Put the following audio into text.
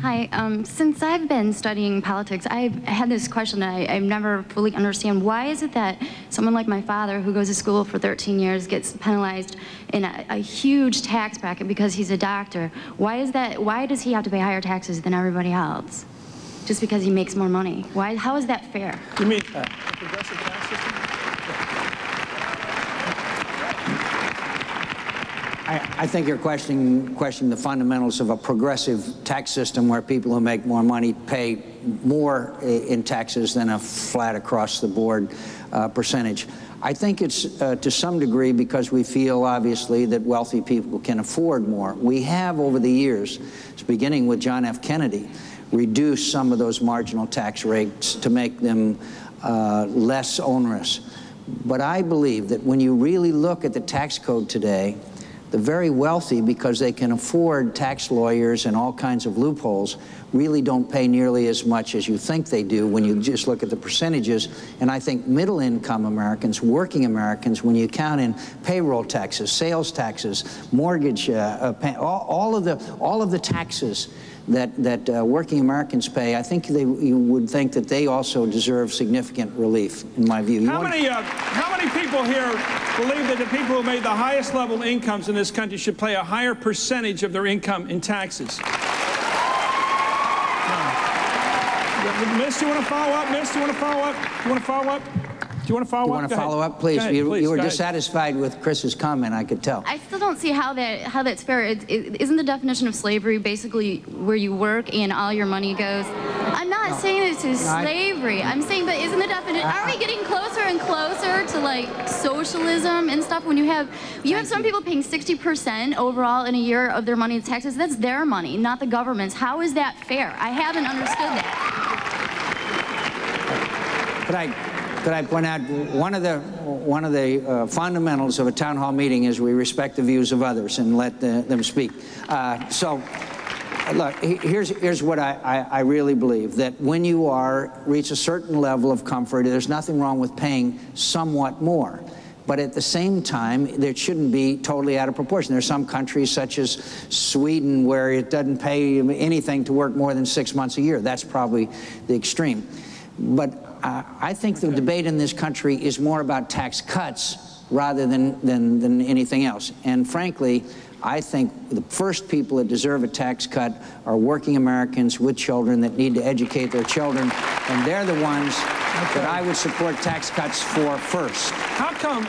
Hi. Since I've been studying politics, I've had this question that I've never fully understand. Why is it that someone like my father, who goes to school for 13 years, gets penalized in a huge tax bracket because he's a doctor? Why is that? Why does he have to pay higher taxes than everybody else? Just because he makes more money? Why? How is that fair? You mean a progressive tax system? I think you're questioning the fundamentals of a progressive tax system where people who make more money pay more in taxes than a flat across the board percentage. I think it's to some degree because we feel obviously that wealthy people can afford more. We have over the years, beginning with John F. Kennedy, reduced some of those marginal tax rates to make them less onerous. But I believe that when you really look at the tax code today, the very wealthy, because they can afford tax lawyers and all kinds of loopholes, really don't pay nearly as much as you think they do when you just look at the percentages. And I think middle-income Americans, working Americans, when you count in payroll taxes, sales taxes, mortgage, all of the taxes that working Americans pay, I think you would think that they also deserve significant relief, in my view. How many people here believe that the people who made the highest level incomes in this country should pay a higher percentage of their income in taxes? No. Miss, do you want to follow up? Miss, do you want to follow up? Do you want to follow up? Do you want to follow up? You want to follow up, please? You were dissatisfied with Chris's comment, I could tell. I still don't see how that's fair. Isn't the definition of slavery basically where you work and all your money goes? I'm not saying this is slavery. I'm saying, but isn't the definition? Are we getting closer and closer to like socialism and stuff? When you have some people paying 60% overall in a year of their money in taxes, that's their money, not the government's. How is that fair? I haven't understood that. Could I point out one of the fundamentals of a town hall meeting is we respect the views of others and let them speak. So, look, here's what I really believe, that when you reach a certain level of comfort, there's nothing wrong with paying somewhat more. But at the same time, it shouldn't be totally out of proportion. There's some countries, such as Sweden, where it doesn't pay anything to work more than 6 months a year. That's probably the extreme. But I think the debate in this country is more about tax cuts rather than anything else. And frankly, I think the first people that deserve a tax cut are working Americans with children that need to educate their children, and they're the ones that I would support tax cuts for first. How come